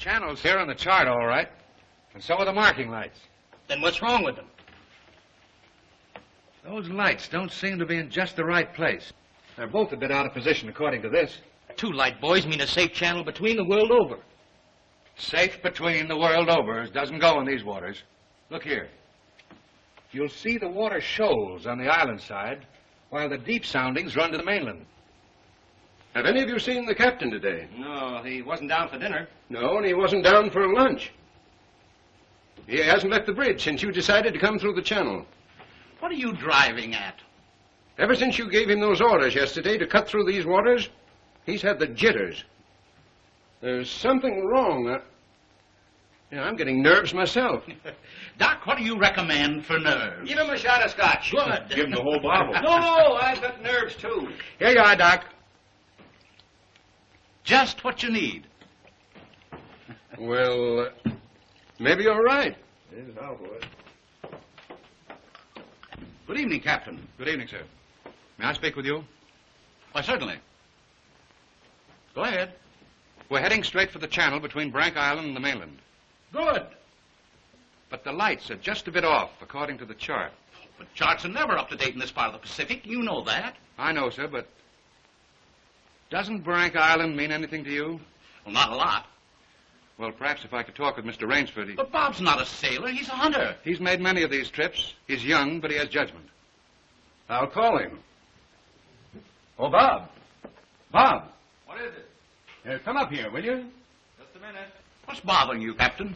channel's here on the chart, all right. And so are the marking lights. Then what's wrong with them? Those lights don't seem to be in just the right place. They're both a bit out of position, according to this. 2 light buoys mean a safe channel between the world over. Safe between the world over doesn't go in these waters. Look here. You'll see the water shoals on the island side, while the deep soundings run to the mainland. Have any of you seen the captain today? No, he wasn't down for dinner. No, and he wasn't down for lunch. He hasn't left the bridge since you decided to come through the channel. What are you driving at? Ever since you gave him those orders yesterday to cut through these waters, he's had the jitters. There's something wrong. I'm getting nerves myself. Doc, what do you recommend for nerves? Give him a shot of scotch. Good. Give him the whole bottle. No, I've got nerves, too. Here you are, Doc. Just what you need. Well, maybe you're right. Good evening, Captain. Good evening, sir. May I speak with you? Why, certainly. Go ahead. We're heading straight for the channel between Brank Island and the mainland. Good. But the lights are just a bit off, according to the chart. But charts are never up to date in this part of the Pacific. You know that. I know, sir, but doesn't Brank Island mean anything to you? Well, not a lot. Well, perhaps if I could talk with Mr. Rainsford. But Bob's not a sailor. He's a hunter. He's made many of these trips. He's young, but he has judgment. I'll call him. Oh, Bob. Bob. What is it? Come up here, will you? Just a minute. What's bothering you, Captain?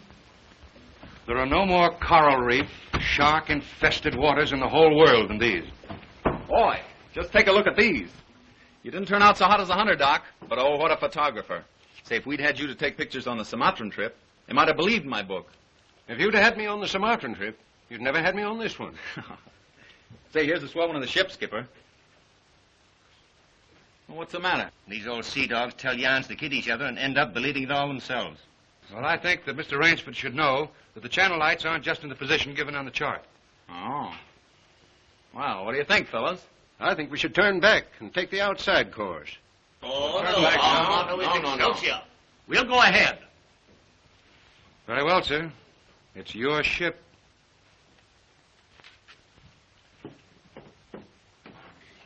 There are no more coral reef, shark-infested waters in the whole world than these. Boy, just take a look at these. You didn't turn out so hot as a hunter, Doc, but oh, what a photographer. Say, if we'd had you to take pictures on the Sumatran trip, they might have believed my book. If you'd had me on the Sumatran trip, you'd never had me on this one. Say, here's the swell one of the ship, Skipper. Well, what's the matter? These old sea dogs tell yarns to kid each other and end up believing it all themselves. Well, I think that Mr. Rainsford should know that the channel lights aren't just in the position given on the chart. Oh. Well, what do you think, fellas? I think we should turn back and take the outside course. Oh, No. We'll go ahead. Very well, sir. It's your ship.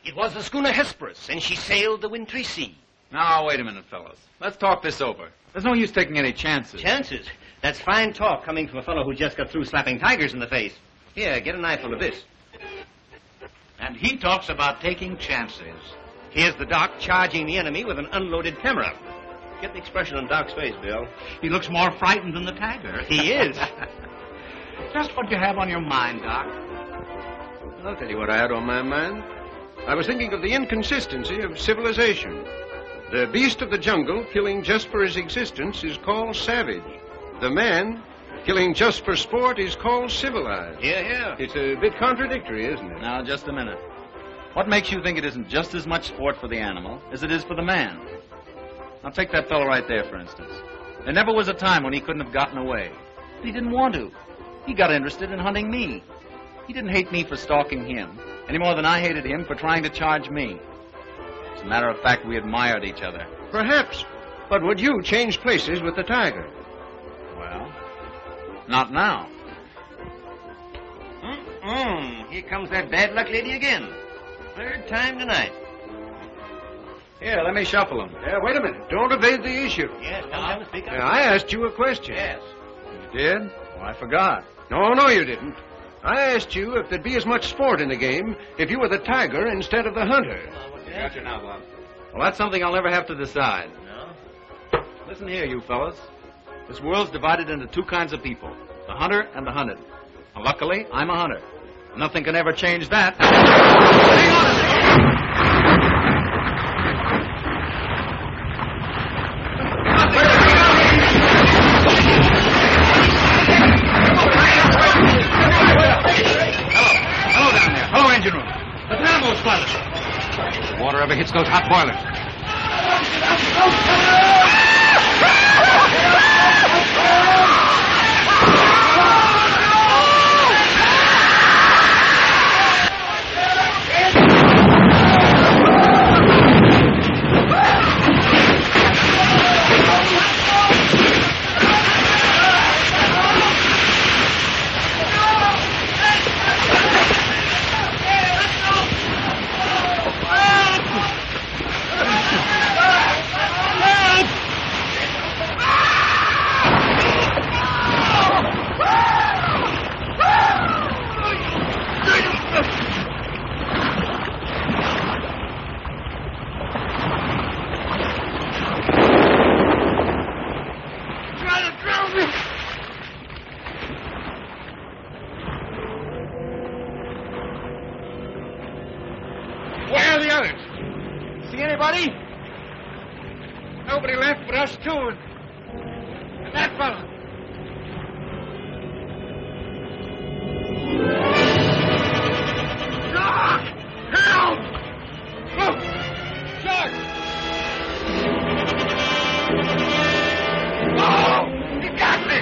It was the schooner Hesperus, and she sailed the wintry sea. Now, wait a minute, fellas. Let's talk this over. There's no use taking any chances. Chances? That's fine talk coming from a fellow who just got through slapping tigers in the face. Here, get an eyeful of this. And he talks about taking chances. Here's the Doc charging the enemy with an unloaded camera. Get the expression on Doc's face, Bill. He looks more frightened than the tiger. He is. Just what you have on your mind, Doc. I'll tell you what I had on my mind. I was thinking of the inconsistency of civilization. The beast of the jungle, killing just for his existence, is called savage. The man, killing just for sport, is called civilized. Yeah. It's a bit contradictory, isn't it? Now, just a minute. What makes you think it isn't just as much sport for the animal as it is for the man? Now, take that fellow right there, for instance. There never was a time when he couldn't have gotten away. But he didn't want to. He got interested in hunting me. He didn't hate me for stalking him, any more than I hated him for trying to charge me. As a matter of fact, we admired each other. Perhaps. But would you change places with the tiger? Well, not now. Here comes that bad luck lady again. Third time tonight. Here, let me shuffle him. Wait a minute. Don't evade the issue. Yes, come on, speak up. I asked you a question. Yes. You did? Well, I forgot. No, you didn't. I asked you if there'd be as much sport in the game if you were the tiger instead of the hunter. Gotcha now, Bob. Well, that's something I'll never have to decide. No? Listen here, you fellas. This world's divided into 2 kinds of people, the hunter and the hunted. Now, luckily, I'm a hunter. Nothing can ever change that. Hang on a second! Hello down there. Hello, engine room. The thermo's flooded. If the water ever hits those hot boilers. anybody? Nobody left but us two and that fellow. Doc! Help! Look! Shark! Oh! He got me!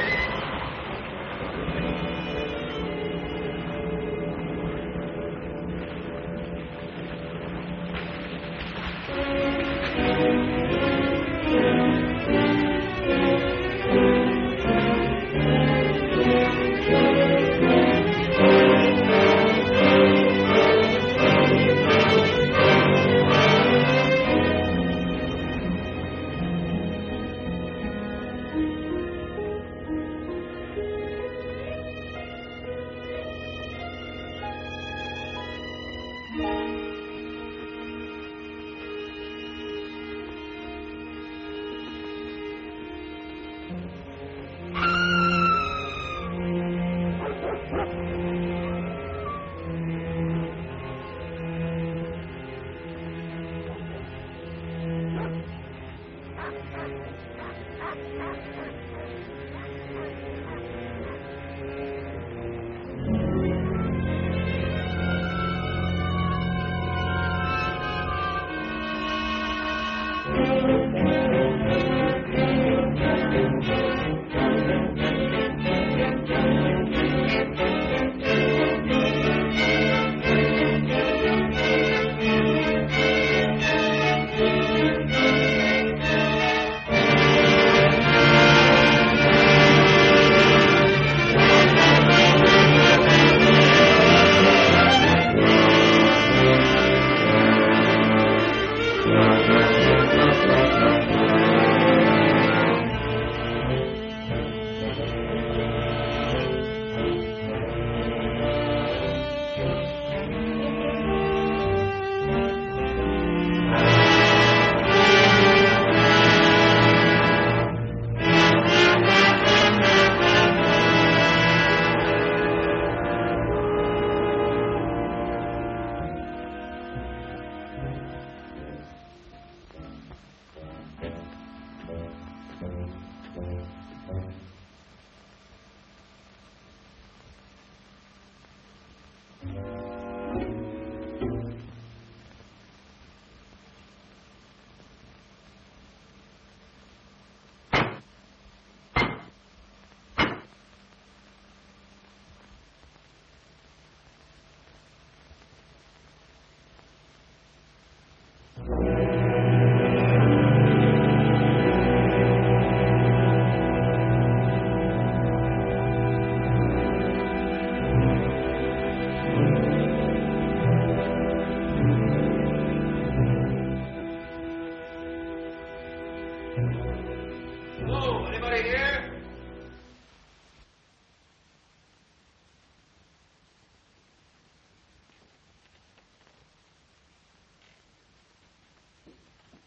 Hello, anybody here?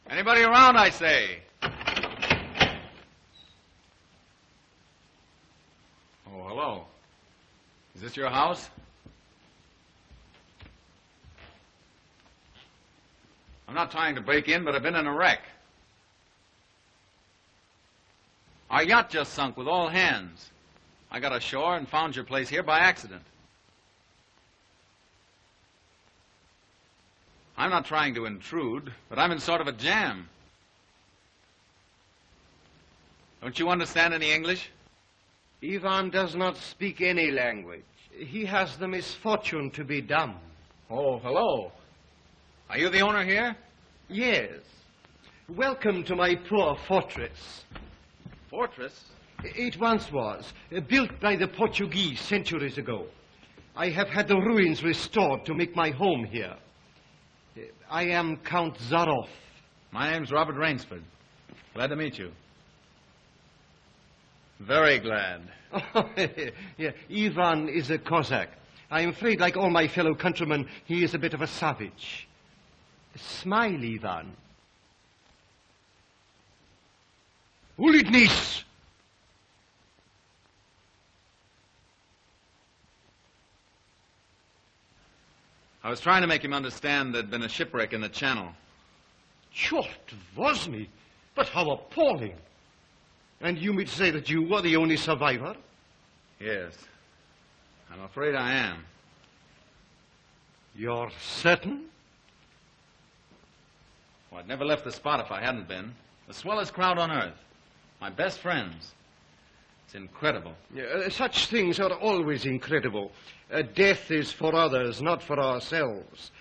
Anybody around, I say? Oh, hello. Is this your house? I'm not trying to break in, but I've been in a wreck. Our yacht just sunk with all hands. I got ashore and found your place here by accident. I'm not trying to intrude, but I'm in sort of a jam. Don't you understand any English? Ivan does not speak any language. He has the misfortune to be dumb. Oh, hello. Are you the owner here? Yes. Welcome to my poor fortress. Fortress? It once was, built by the Portuguese centuries ago. I have had the ruins restored to make my home here. I am Count Zaroff. My name's Robert Rainsford. Glad to meet you. Very glad. Yeah, Ivan is a Cossack. I'm afraid, like all my fellow countrymen, he is a bit of a savage. Smile, Ivan. Ulitnis! I was trying to make him understand there'd been a shipwreck in the channel. Chort was me. But how appalling. And you mean to say that you were the only survivor? Yes. I'm afraid I am. You're certain? Well, I'd never left the spot if I hadn't been. The swellest crowd on earth. My best friends. It's incredible. Such things are always incredible. Death is for others, not for ourselves.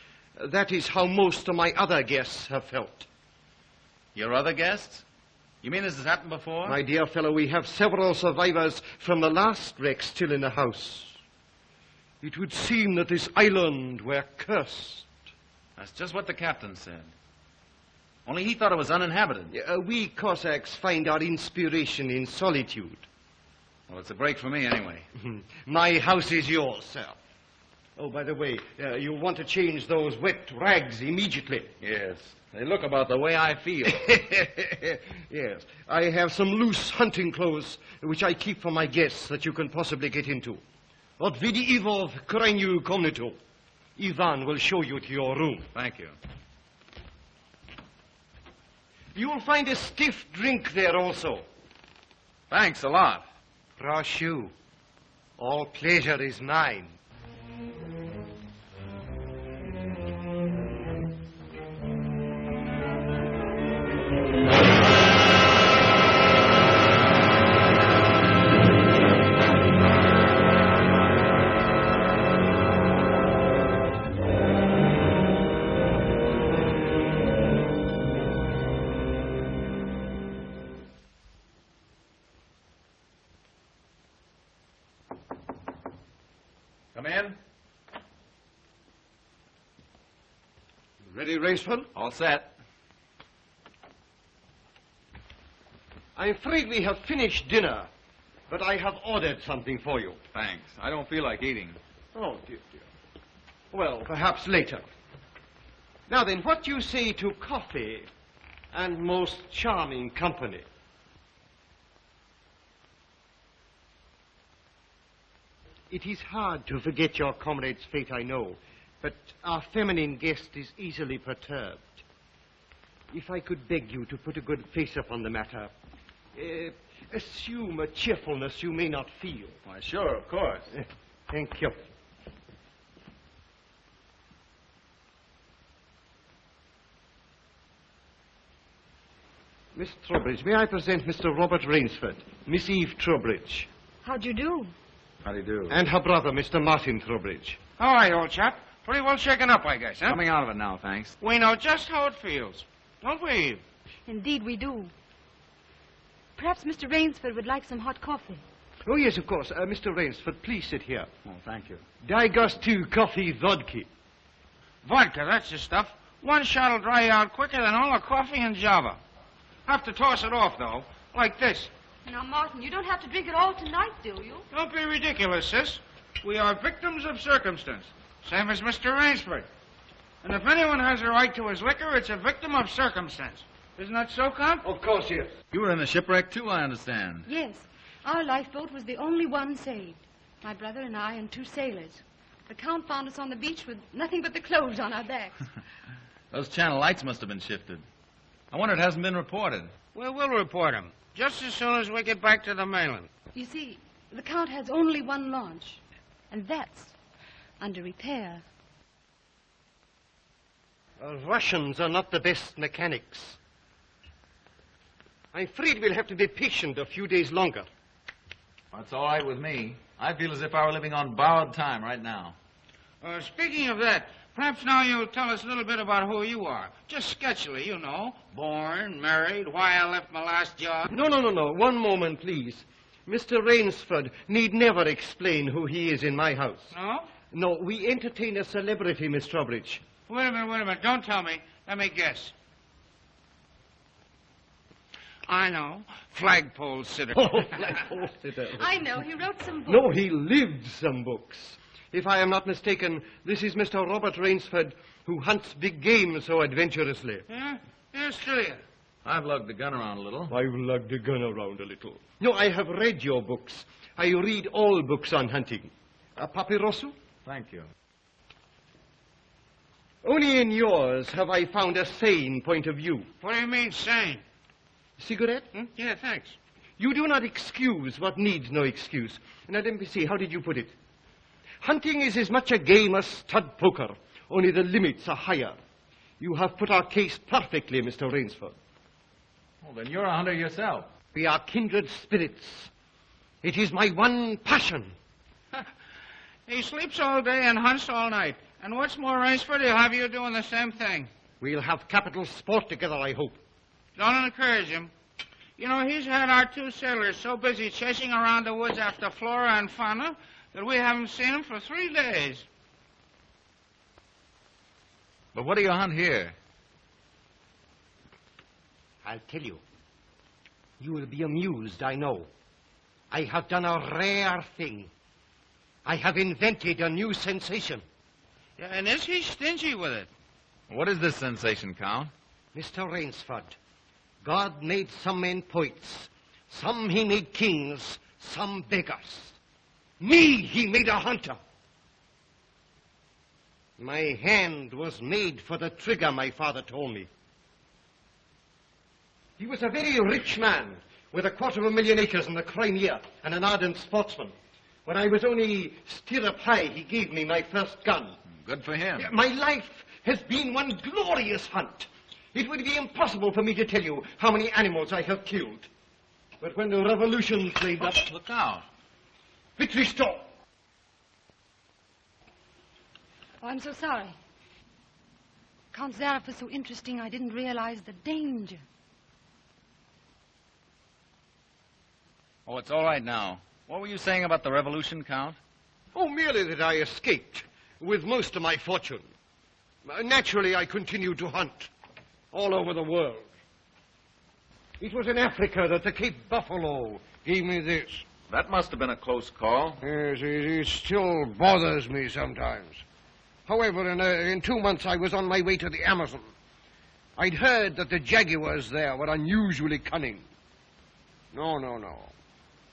That is how most of my other guests have felt. Your other guests? You mean this has happened before? My dear fellow, we have several survivors from the last wreck still in the house. It would seem that this island were cursed. That's just what the captain said. Only he thought it was uninhabited. We Cossacks find our inspiration in solitude. Well, it's a break for me anyway. My house is yours, sir. Oh, by the way, you'll want to change those wet rags immediately. Yes. They look about the way I feel. Yes. I have some loose hunting clothes which I keep for my guests that you can possibly get into. Od vidi Ivo v krajnju komnatu. Ivan will show you to your room. Thank you. You'll find a stiff drink there also. Thanks a lot. Proszę. All pleasure is mine. Come in. Ready, Rainsford? All set. I'm afraid we have finished dinner, but I have ordered something for you. Thanks. I don't feel like eating. Oh, dear, dear. Well, perhaps later. Now then, what do you say to coffee and most charming company? It is hard to forget your comrade's fate, I know, but our feminine guest is easily perturbed. If I could beg you to put a good face upon the matter, assume a cheerfulness you may not feel. Why, sure, of course. Thank you. Miss Trowbridge, may I present Mr. Robert Rainsford, Miss Eve Trowbridge, How'd you do? How do you do? and her brother, Mr. Martin Trowbridge. All right, old chap. Pretty well shaken up, I guess, huh? Coming out of it now, thanks. We know just how it feels. Don't we, Eve? Indeed, we do. Perhaps Mr. Rainsford would like some hot coffee. Oh, yes, of course. Mr. Rainsford, please sit here. Oh, thank you. Digostu coffee vodka. Vodka, that's the stuff. One shot'll dry you out quicker than all the coffee in Java. Have to toss it off, though, like this. Now, Martin, you don't have to drink it all tonight, do you? Don't be ridiculous, sis. We are victims of circumstance, same as Mr. Rainsford. And if anyone has a right to his liquor, it's a victim of circumstance. Isn't that so, Count? Of course, yes. You were in the shipwreck, too, I understand. Yes. Our lifeboat was the only one saved. My brother and I and 2 sailors. The Count found us on the beach with nothing but the clothes on our backs. Those channel lights must have been shifted. I wonder it hasn't been reported. Well, we'll report him, just as soon as we get back to the mainland. You see, the Count has only one launch, and that's under repair. Russians are not the best mechanics. I'm afraid we'll have to be patient a few days longer. That's all right with me. I feel as if I were living on borrowed time right now. Speaking of that, perhaps now you'll tell us a little bit about who you are. Just sketchily, you know. Born, married, why I left my last job. No. One moment, please. Mr. Rainsford need never explain who he is in my house. No? No, we entertain a celebrity, Miss Trowbridge. Wait a minute. Don't tell me. Let me guess. I know. Flagpole sitter. Oh, flagpole sitter. I know. He wrote some books. No, he lived some books. If I am not mistaken, this is Mr. Robert Rainsford, who hunts big game so adventurously. Yeah? Yes, still here. I've lugged the gun around a little. I've lugged the gun around a little. No, I have read your books. I read all books on hunting. Papirosu? Thank you. Only in yours have I found a sane point of view. What do you mean, sane? Cigarette? Yeah, thanks. You do not excuse what needs no excuse. Now, let me see, how did you put it? Hunting is as much a game as stud poker, only the limits are higher. You have put our case perfectly, Mr. Rainsford. Well, then you're a hunter yourself. We are kindred spirits. It is my one passion. He sleeps all day and hunts all night. And what's more, Rainsford, he'll have you doing the same thing. We'll have capital sport together, I hope. Don't encourage him. You know, he's had our 2 sailors so busy chasing around the woods after flora and fauna that we haven't seen him for 3 days. But what do you hunt here? I'll tell you. You will be amused, I know. I have done a rare thing. I have invented a new sensation. Yeah, and is he stingy with it? What is this sensation, Count? Mr. Rainsford, God made some men poets. Some he made kings, some beggars. Me he made a hunter. My hand was made for the trigger, my father told me. He was a very rich man with 250,000 acres in the Crimea and an ardent sportsman. When I was only stirrup high, he gave me my first gun. Good for him. My life has been one glorious hunt. It would be impossible for me to tell you how many animals I have killed. But when the revolution flamed up... Look out. Victory stop! Oh, I'm so sorry. Count Zaroff was so interesting, I didn't realize the danger. Oh, it's all right now. What were you saying about the revolution, Count? Oh, merely that I escaped with most of my fortune. Naturally, I continued to hunt all over the world. It was in Africa that the Cape Buffalo gave me this. That must have been a close call. Yes, it still bothers me sometimes. However, in 2 months, I was on my way to the Amazon. I'd heard that the jaguars there were unusually cunning. No.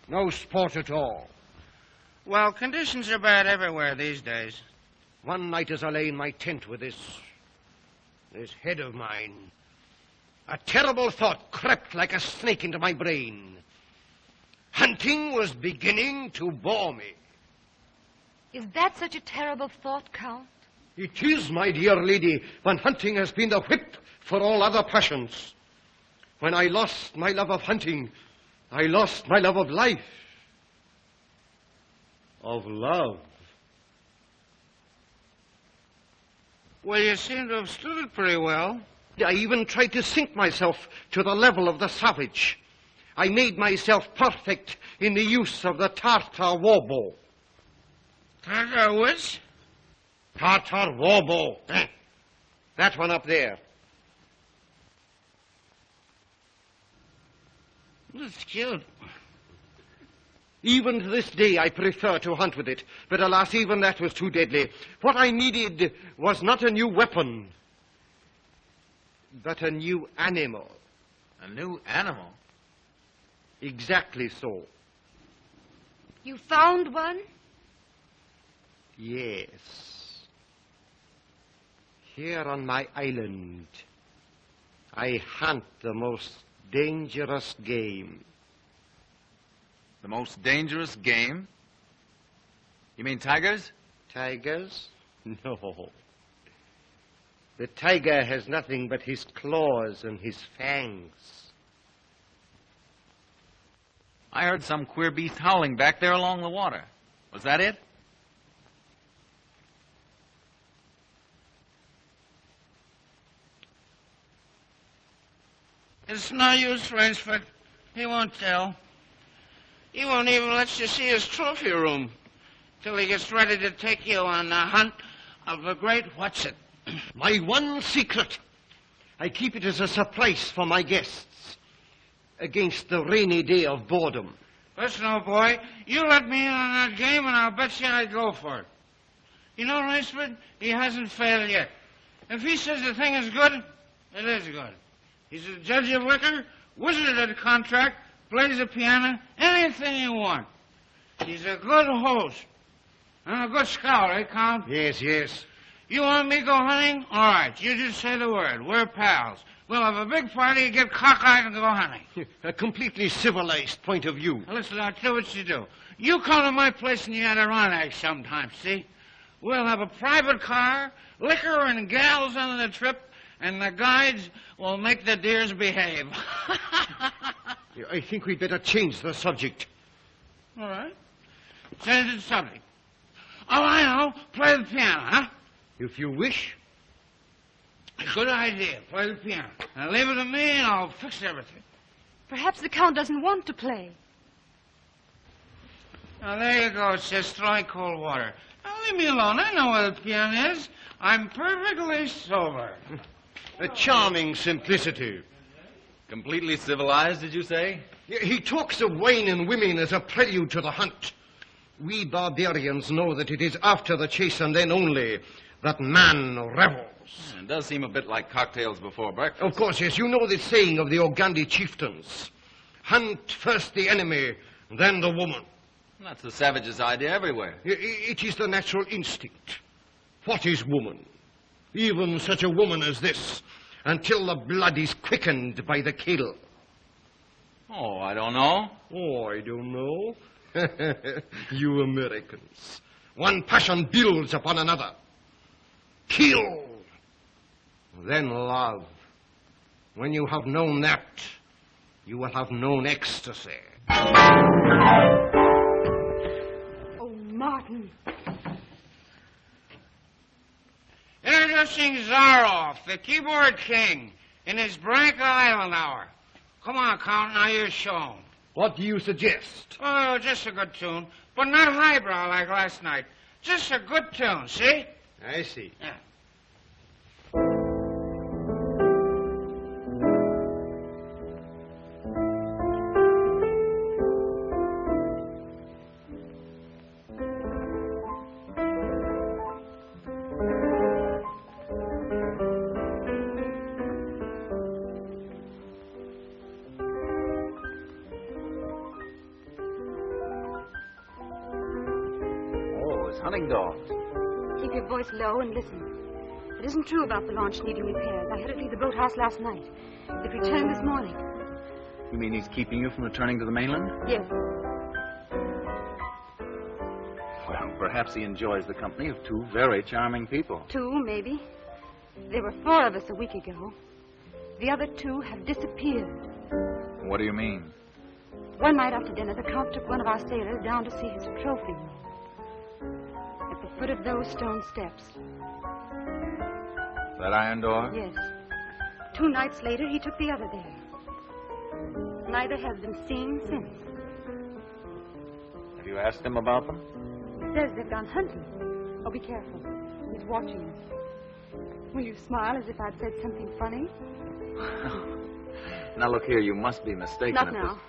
No sport at all. Well, conditions are bad everywhere these days. One night as I lay in my tent with this head of mine, a terrible thought crept like a snake into my brain. Hunting was beginning to bore me. Is that such a terrible thought, Count? It is, my dear lady, when hunting has been the whip for all other passions. When I lost my love of hunting, I lost my love of life. Of love. Well, you seem to have stood it pretty well. I even tried to sink myself to the level of the savage. I made myself perfect in the use of the Tartar war bow. Tartar which? Tartar war bow. That one up there. That's cute. Even to this day, I prefer to hunt with it. But alas, even that was too deadly. What I needed was not a new weapon, but a new animal. A new animal? Exactly so. You found one? Yes. Here on my island, I hunt the most dangerous game. The most dangerous game? You mean tigers? Tigers? No. The tiger has nothing but his claws and his fangs. I heard some queer beast howling back there along the water. Was that it? It's no use, Rainsford. He won't tell. He won't even let you see his trophy room till he gets ready to take you on the hunt of the great What's-It. My one secret. I keep it as a surprise for my guests against the rainy day of boredom. Listen, old boy, you let me in on that game and I'll bet you I'd go for it. You know, Rainsford, he hasn't failed yet. If he says the thing is good, it is good. He's a judge of liquor, wizard at a contract, plays the piano, anything you want. He's a good host. And a good scout, eh, Count? Yes. You want me to go hunting? All right, you just say the word. We're pals. We'll have a big party, get cockeyed, and go hunting. A completely civilized point of view. Now, listen, I'll tell you what you do. You come to my place in the Adirondack sometime, see? We'll have a private car, liquor and gals on the trip, and the guides will make the deers behave. I think we'd better change the subject. All right. Change the subject. Oh, I know. Play the piano, huh? If you wish. Good idea. Play the piano. Now leave it to me and I'll fix everything. Perhaps the Count doesn't want to play. Now there you go, sis, throwing cold water. Now leave me alone. I know where the piano is. I'm perfectly sober. A charming simplicity. Completely civilized, did you say? He talks of wine and women as a prelude to the hunt. We barbarians know that it is after the chase and then only that man revels. It does seem a bit like cocktails before breakfast. Of course, yes. You know the saying of the Ogandi chieftains. Hunt first the enemy, then the woman. That's the savage's idea everywhere. It is the natural instinct. What is woman? Even such a woman as this, until the blood is quickened by the kill. Oh, I don't know. Oh, I don't know. You Americans. One passion builds upon another. Kill. Then love. When you have known that, you will have known ecstasy. Oh, Martin. Introducing Zaroff, the keyboard king, in his Branca Island hour. Come on, Count, now you show 'em. What do you suggest? Oh, just a good tune, but not highbrow like last night. Just a good tune, see? I see. Yeah. Hunting dogs. Keep your voice low and listen. It isn't true about the launch needing repairs. I had it leave the boathouse last night. It returned this morning. You mean he's keeping you from returning to the mainland? Yes. Well, perhaps he enjoys the company of two very charming people. Two, maybe. There were 4 of us a week ago. The other 2 have disappeared. What do you mean? One night after dinner, the Count took one of our sailors down to see his trophy room. At the foot of those stone steps. That iron door? Yes. 2 nights later, he took the other there. Neither has been seen since. Have you asked him about them? He says they've gone hunting. Oh, be careful. He's watching us. Will you smile as if I'd said something funny? Now, look here, you must be mistaken. Not now.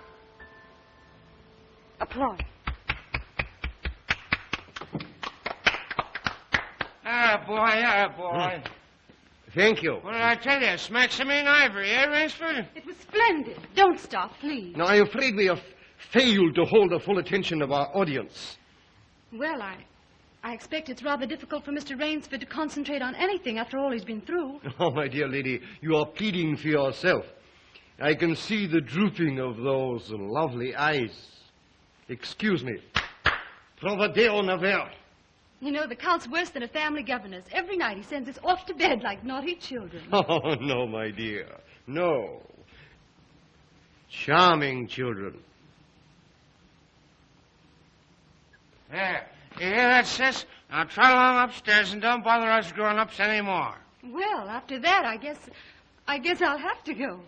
Applause. Ah, boy. Thank you. What did I tell you? Smack some in ivory, eh, Rainsford? It was splendid. Don't stop, please. Now, I'm afraid we have failed to hold the full attention of our audience. Well, I expect it's rather difficult for Mr. Rainsford to concentrate on anything after all he's been through. Oh, my dear lady, you are pleading for yourself. I can see the drooping of those lovely eyes. Excuse me. Provadeo naver. You know, the Count's worse than a family governess. Every night he sends us off to bed like naughty children. Oh, no, my dear. No. Charming children. There. You hear that, sis? Now trot along upstairs and don't bother us grown-ups anymore. Well, after that, I guess I'll have to go.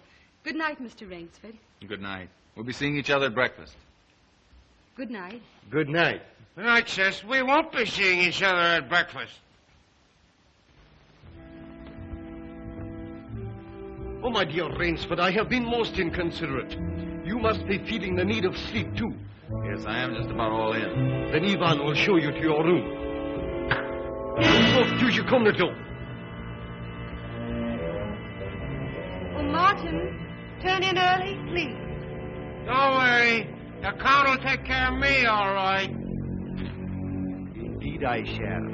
Good night, Mr. Rainsford. Good night. We'll be seeing each other at breakfast. Good night. Good night. Good night, sis. We won't be seeing each other at breakfast. Oh, my dear Rainsford, I have been most inconsiderate. You must be feeling the need of sleep, too. Yes, I am just about all in. Then Ivan will show you to your room. Oh, Martin, turn in early, please. Don't worry. The Count will take care of me, all right. Indeed I shall.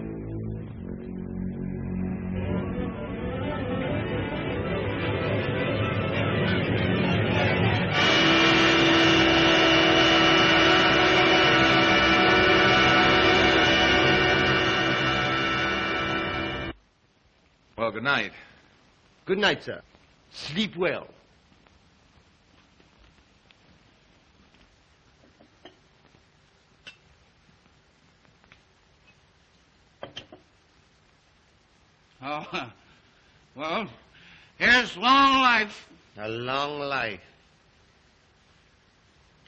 Well, good night. Good night, sir. Sleep well. Oh, well, here's long life. A long life.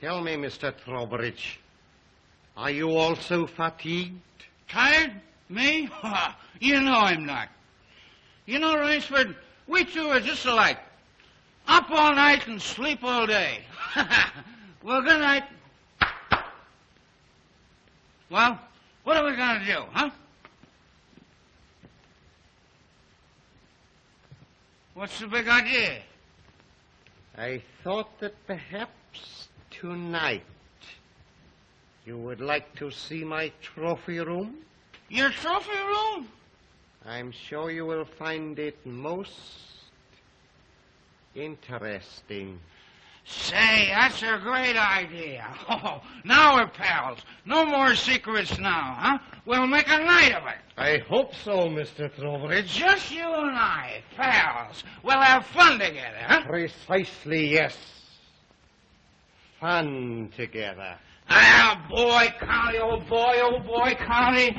Tell me, Mr. Trowbridge, are you also fatigued? Tired? Me? You know I'm not. You know, Rainsford, we two are just alike. Up all night and sleep all day. Well, good night. Well, what are we going to do, huh? What's the big idea? I thought that perhaps tonight you would like to see my trophy room. Your trophy room? I'm sure you will find it most interesting. Say, that's a great idea. Oh, now we're pals. No more secrets now, huh? We'll make a night of it. I hope so, Mr. Trowbridge. Just you and I, pals. We'll have fun together, huh? Precisely, yes. Fun together. Ah, boy, County, old boy, County.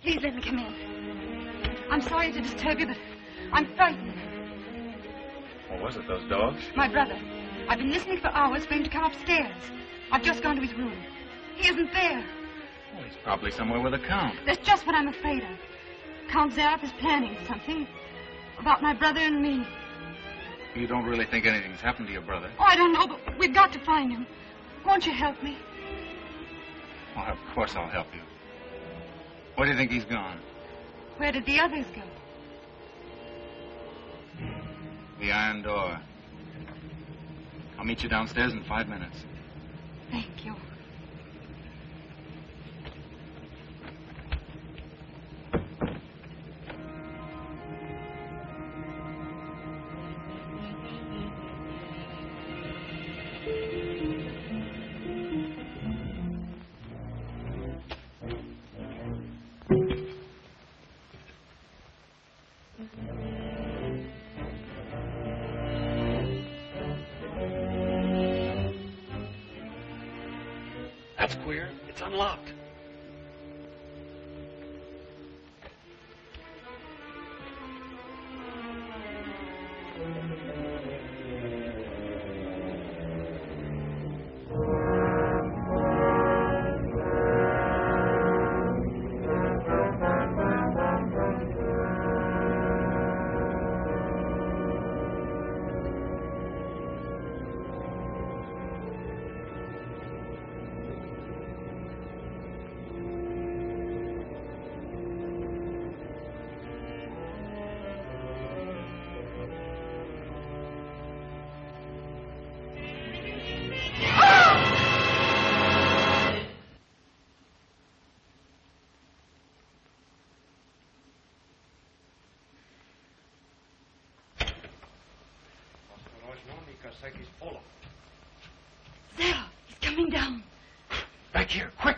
Please let me come in. I'm sorry to disturb you, but I'm frightened. What was it, those dogs? My brother. I've been listening for hours for him to come upstairs. I've just gone to his room. He isn't there. Well, he's probably somewhere with the Count. That's just what I'm afraid of. Count Zaroff is planning something about my brother and me. You don't really think anything's happened to your brother? Oh, I don't know, but we've got to find him. Won't you help me? Well, of course I'll help you. Where do you think he's gone? Where did the others go? The iron door. I'll meet you downstairs in 5 minutes. Thank you. That's queer. It's unlocked. Zaroff, he's coming down. Back here, quick.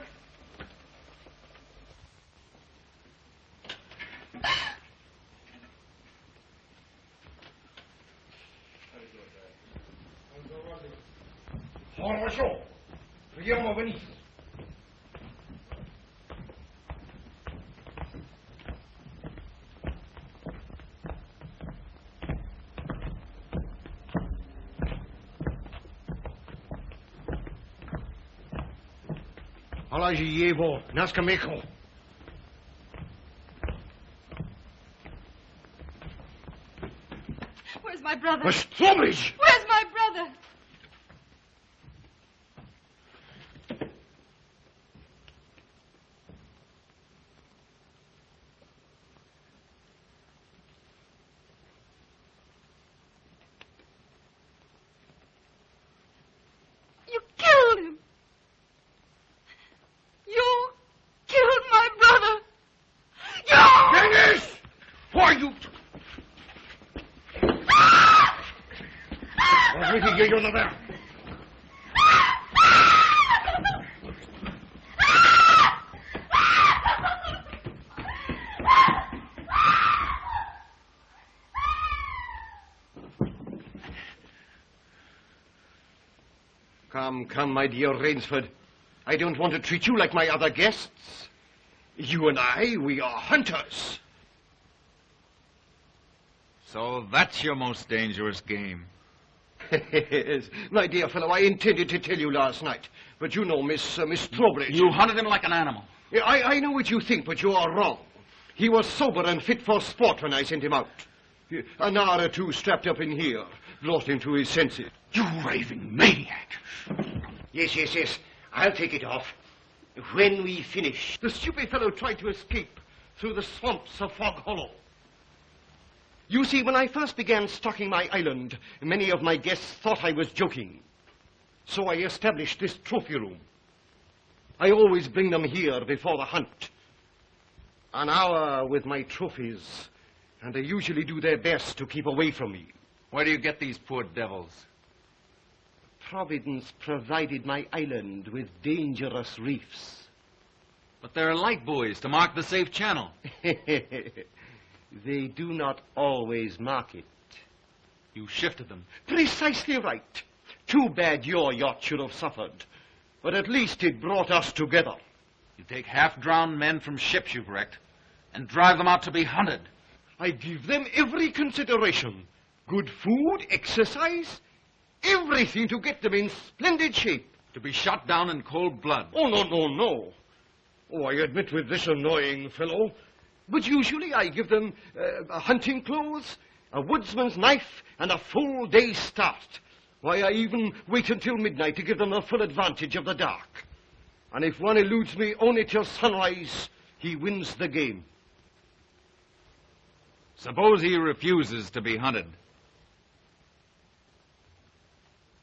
Хорошо. Приема вниз. Положи его на скамейку. Where's my brother? Trowbridge! Where's my brother? Was will hier, Jonathan? Come, my dear Rainsford. I don't want to treat you like my other guests. You and I, we are hunters. So that's your most dangerous game. Yes, my dear fellow, I intended to tell you last night. But you know, Miss Trowbridge. You hunted him like an animal. I know what you think, but you are wrong. He was sober and fit for sport when I sent him out. An hour or two strapped up in here brought him to his senses. You raving maniac. Yes. I'll take it off. When we finish. The stupid fellow tried to escape through the swamps of Fog Hollow. You see, when I first began stocking my island, many of my guests thought I was joking. So I established this trophy room. I always bring them here before the hunt. An hour with my trophies, and they usually do their best to keep away from me. Where do you get these poor devils? Providence provided my island with dangerous reefs. But there are light buoys to mark the safe channel. They do not always mark it. You shifted them. Precisely right. Too bad your yacht should have suffered. But at least it brought us together. You take half-drowned men from ships you've wrecked and drive them out to be hunted. I give them every consideration. Good food, exercise, everything to get them in splendid shape. To be shot down in cold blood. Oh, no. Oh, I admit with this annoying fellow. But usually I give them hunting clothes, a woodsman's knife, and a full day's start. Why, I even wait until midnight to give them a full advantage of the dark. And if one eludes me only till sunrise, he wins the game. Suppose he refuses to be hunted.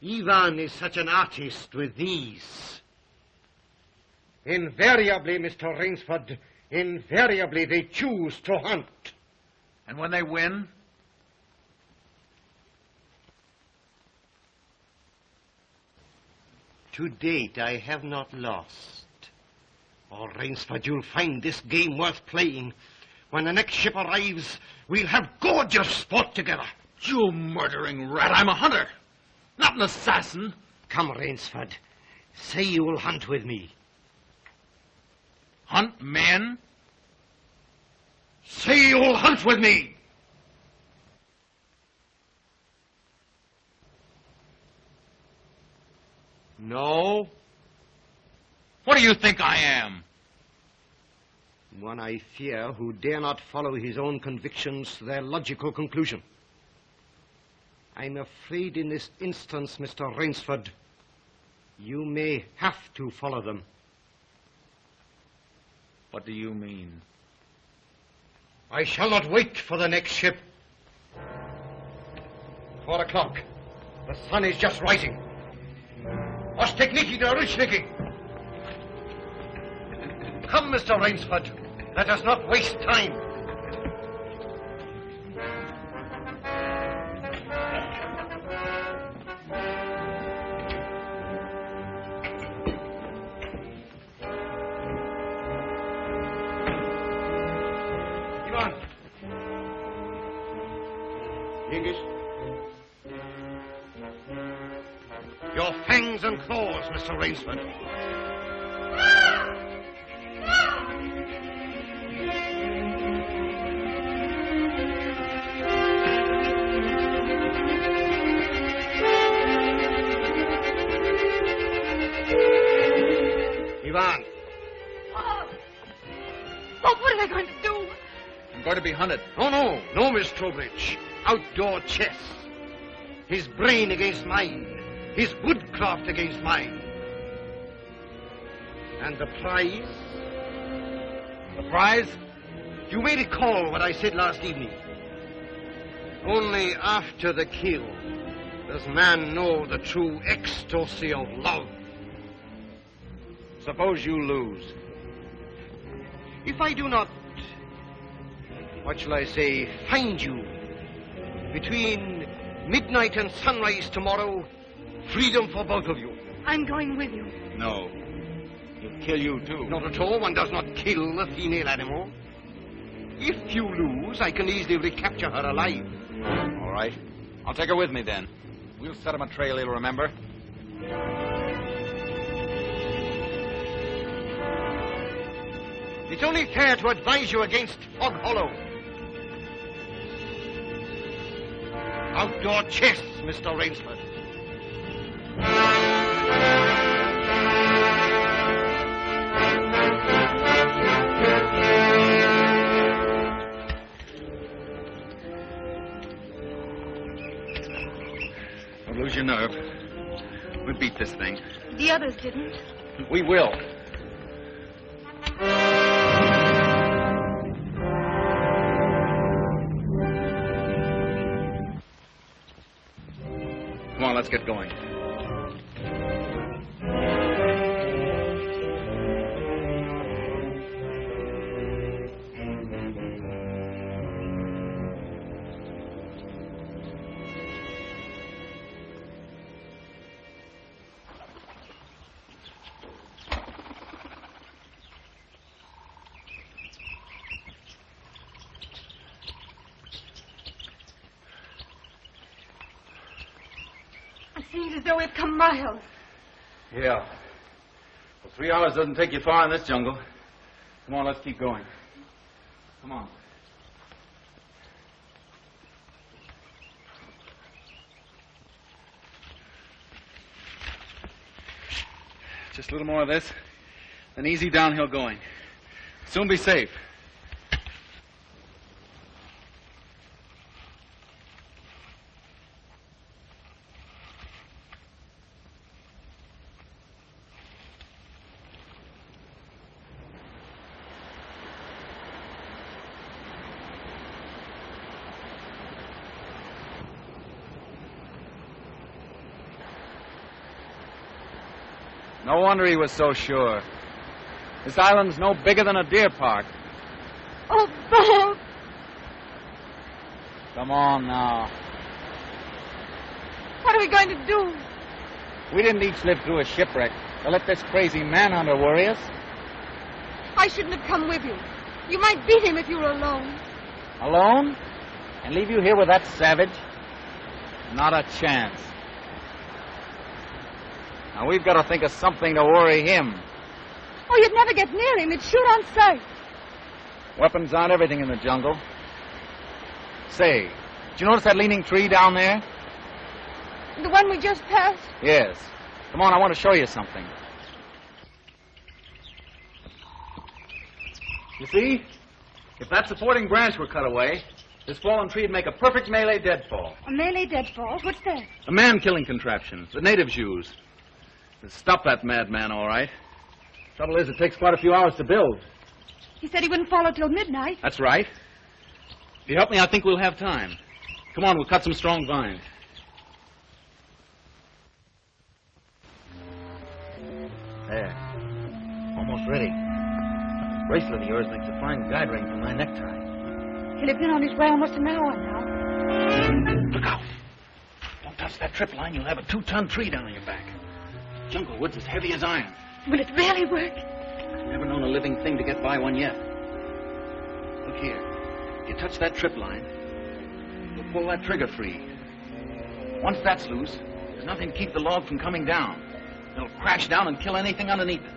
Ivan is such an artist with these. Invariably, Mr. Rainsford, invariably they choose to hunt. And when they win? To date, I have not lost. Oh, Rainsford, you'll find this game worth playing. When the next ship arrives, we'll have gorgeous sport together. You murdering rat, I'm a hunter, not an assassin. Come, Rainsford. Say you will hunt with me. Hunt men? Say you will hunt with me. No. What do you think I am? One I fear who dare not follow his own convictions to their logical conclusion. I'm afraid in this instance, Mr. Rainsford, you may have to follow them. What do you mean? I shall not wait for the next ship. 4 o'clock. The sun is just rising. Ostekniki der Rushniki. Come, Mr. Rainsford. Let us not waste time. Ivan. Hingis. Your fangs and claws, Mr. Rainsford. Ivan. Oh, what are they going to do? I'm going to be hunted. No, Miss Trowbridge. Outdoor chess. His brain against mine. His woodcraft against mine. And the prize? The prize? You may recall what I said last evening. Only after the kill does man know the true ecstasy of love. Suppose you lose. If I do not, what shall I say, find you between Midnight and sunrise tomorrow, freedom for both of you. I'm going with you. No. He'll kill you, too. Not at all. One does not kill a female animal. If you lose, I can easily recapture her alive. All right. I'll take her with me, then. We'll set him a trail he'll remember. It's only fair to advise you against Fog Hollow. Outdoor chess, Mr. Rainsford. Don't lose your nerve. We'll beat this thing. The others didn't. We will. Come on, let's get going. It seems as though we've come miles. Yeah. Well, 3 hours doesn't take you far in this jungle. Come on, let's keep going. Come on. Just a little more of this, then easy downhill going. Soon be safe. No wonder he was so sure. This island's no bigger than a deer park. Oh, Bob! Come on now. What are we going to do? We didn't each live through a shipwreck to let this crazy manhunter worry us. I shouldn't have come with you. You might beat him if you were alone. Alone? And leave you here with that savage? Not a chance. Now, we've got to think of something to worry him. Oh, you'd never get near him. He'd shoot on sight. Weapons aren't everything in the jungle. Say, did you notice that leaning tree down there? The one we just passed? Yes. Come on, I want to show you something. You see? If that supporting branch were cut away, this fallen tree would make a perfect Malay deadfall. A Malay deadfall? What's that? A man-killing contraption the natives use. It'll stop that madman, all right. Trouble is, it takes quite a few hours to build. He said he wouldn't follow till midnight. That's right. If you help me, I think we'll have time. Come on, we'll cut some strong vines. There. Almost ready. That bracelet of yours makes a fine guide ring for my necktie. He'll have been on his way almost an hour now. Look out. Don't touch that trip line. You'll have a 2-ton tree down on your back. Jungle wood's as heavy as iron. Will it really work? I've never known a living thing to get by one yet. Look here. You touch that trip line, you'll pull that trigger free. Once that's loose, there's nothing to keep the log from coming down. It'll crash down and kill anything underneath it.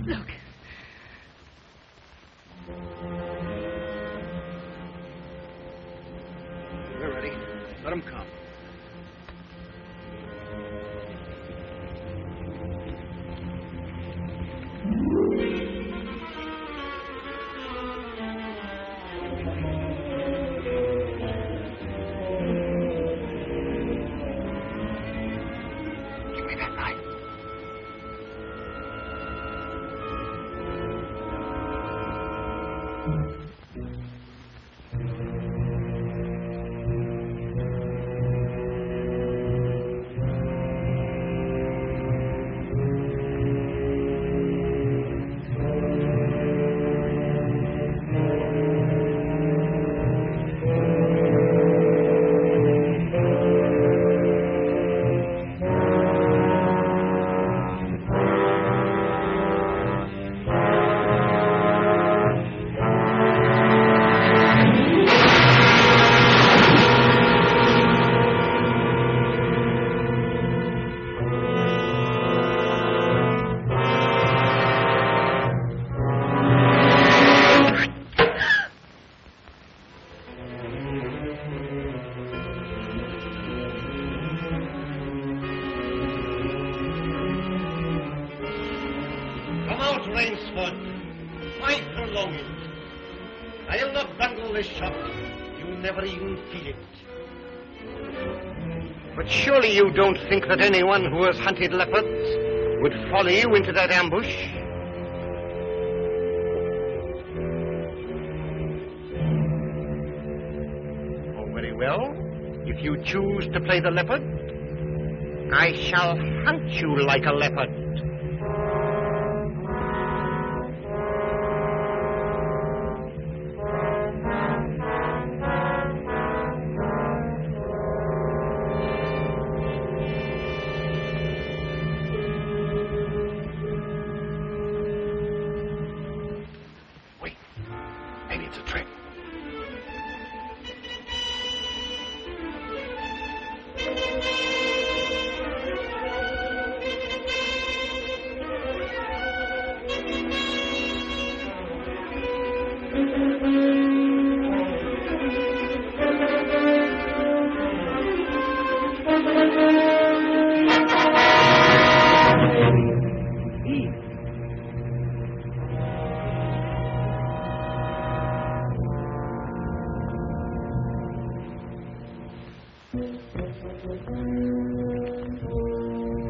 Look. We're ready. Let them come. Give me that knife. useless shot. You never even feel it. But surely you don't think that anyone who has hunted leopards would follow you into that ambush? Oh, very well. If you choose to play the leopard, I shall hunt you like a leopard. Maybe it's a trick.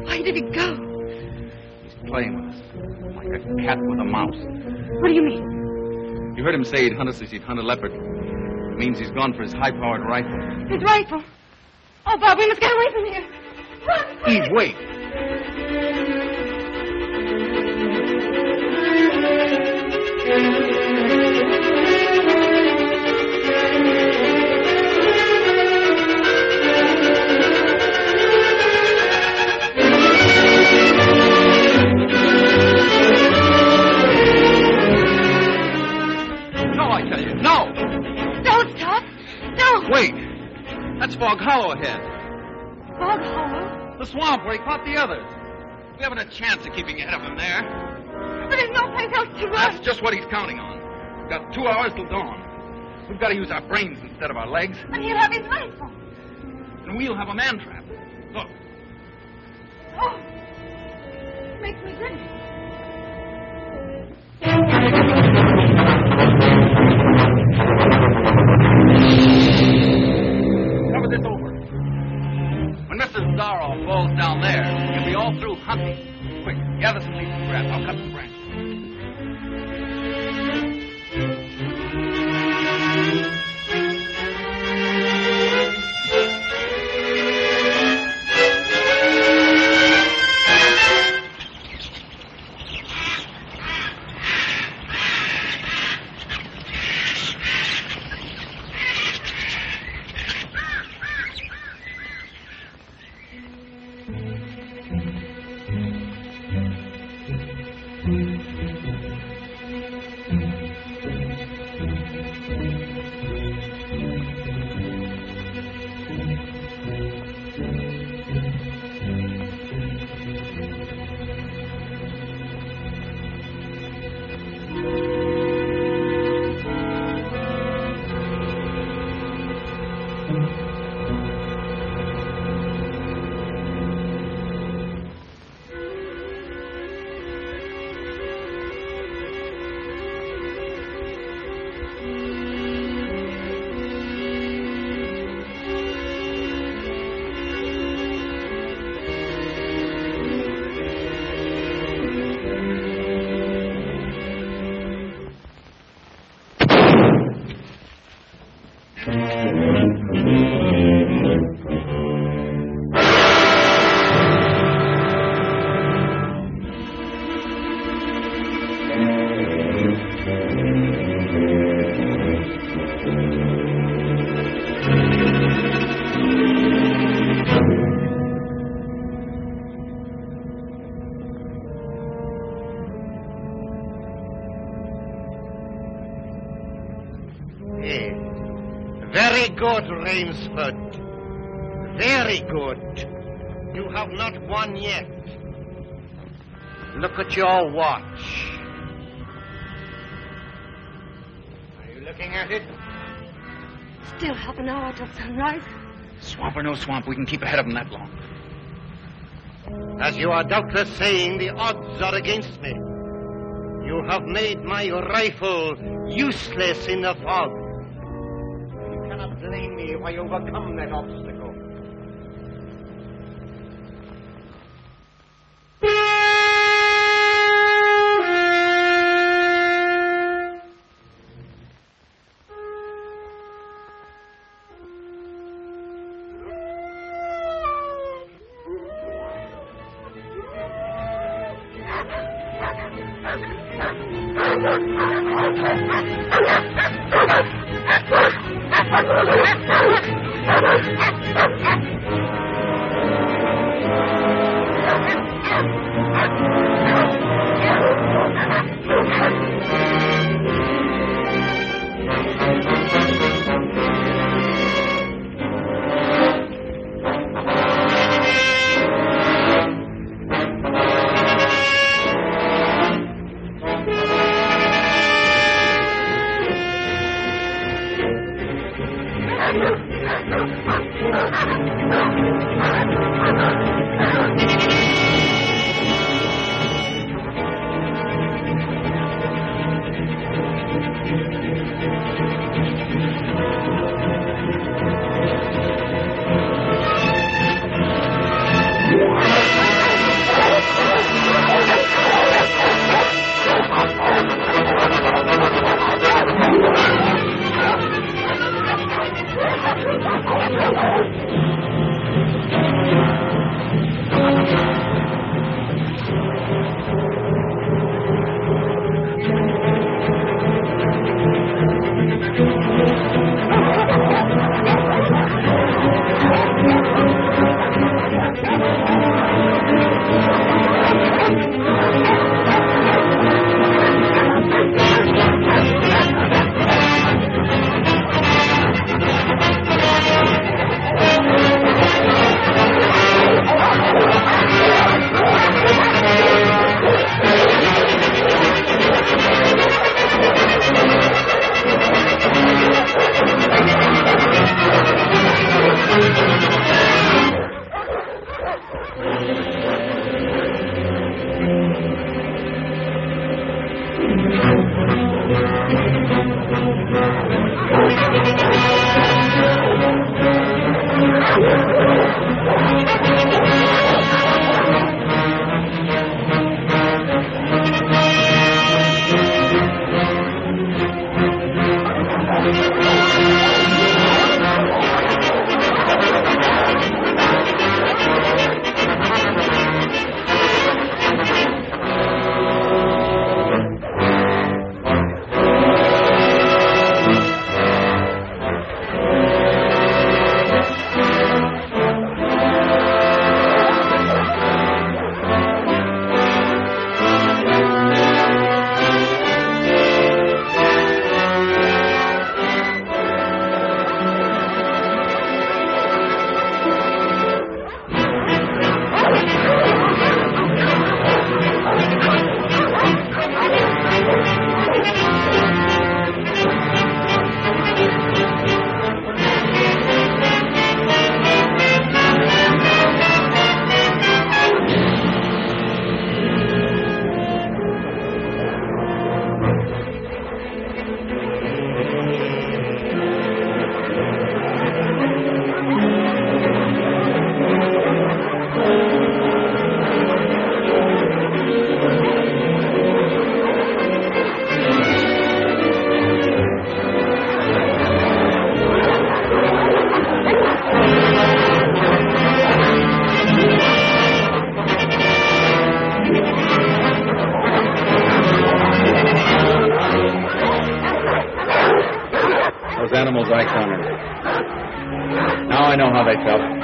Where did he go? He's playing with us, like a cat with a mouse. What do you mean? You heard him say he'd hunt us as he'd hunt a leopard. It means he's gone for his high-powered rifle. His rifle. Oh, Bob, we must get away from here. Run, quick. Eve, wait. No, I tell you, no! Don't stop. No. Wait! That's Fog Hollow ahead. Fog Hollow? The swamp where he caught the others. We haven't a chance of keeping ahead of him there. But there's no place else to run. That's just what he's counting on. We've got 2 hours till dawn. We've got to use our brains instead of our legs. And he'll have his rifle. And we'll have a man trap. Look. Oh. Makes me dizzy. Cover this over. When Mr. Zarrow falls down there, he'll be all through hunting. Quick, gather some leaves and grass. I'll cut some branches. Very good, Rainsford. Very good. You have not won yet. Look at your watch. Are you looking at it? Still half an hour till sunrise. Swamp or no swamp, we can keep ahead of him that long. As you are doubtless saying, the odds are against me. You have made my rifle useless in the fog. explain me why you overcome that obstacle. Animals I cornered. Now I know how they felt.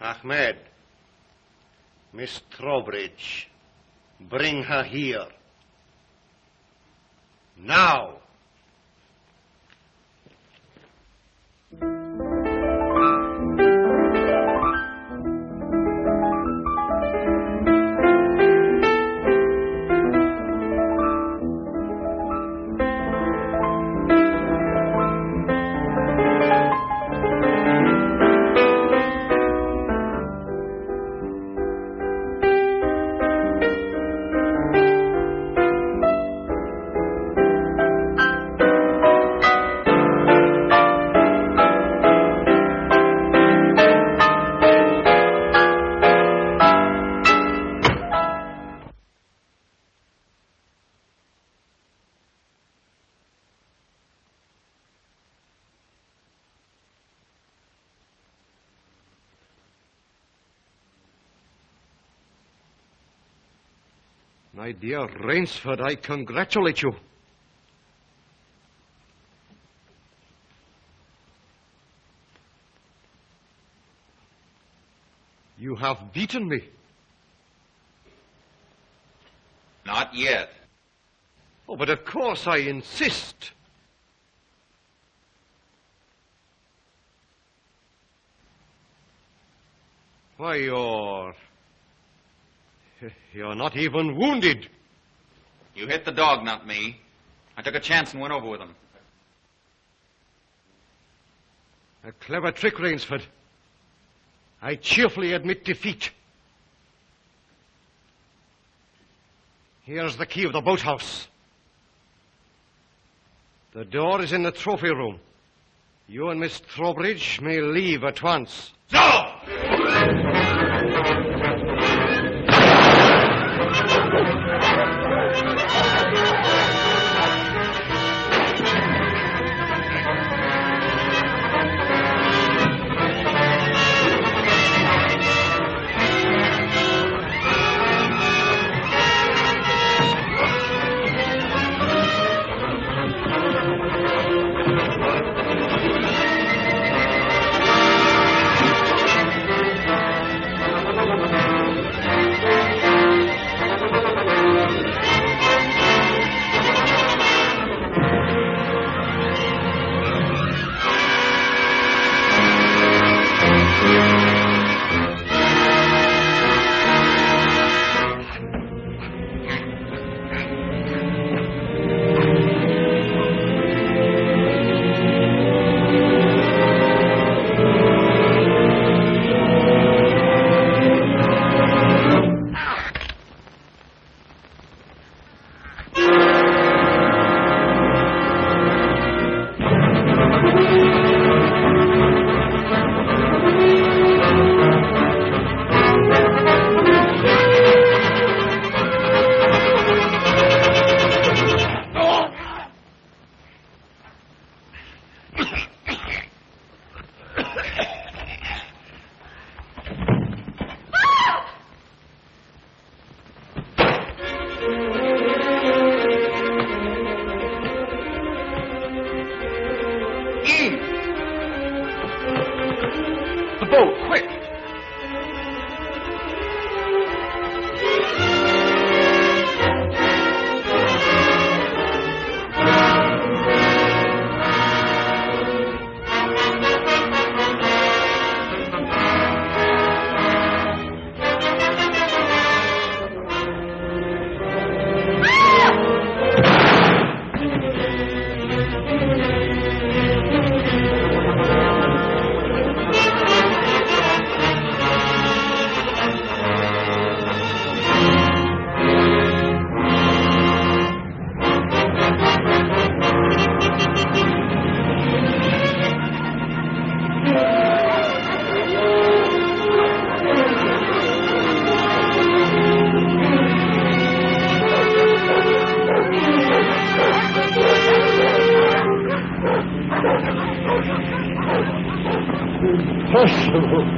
Ahmed, Miss Trowbridge, bring her here. Now. My dear Rainsford, I congratulate you. You have beaten me. Not yet. Oh, but of course I insist. Why, you're not even wounded. You hit the dog, not me. I took a chance and went over with him. A clever trick, Rainsford. I cheerfully admit defeat. Here's the key of the boathouse. The door is in the trophy room. You and Miss Trowbridge may leave at once. No! Impossible.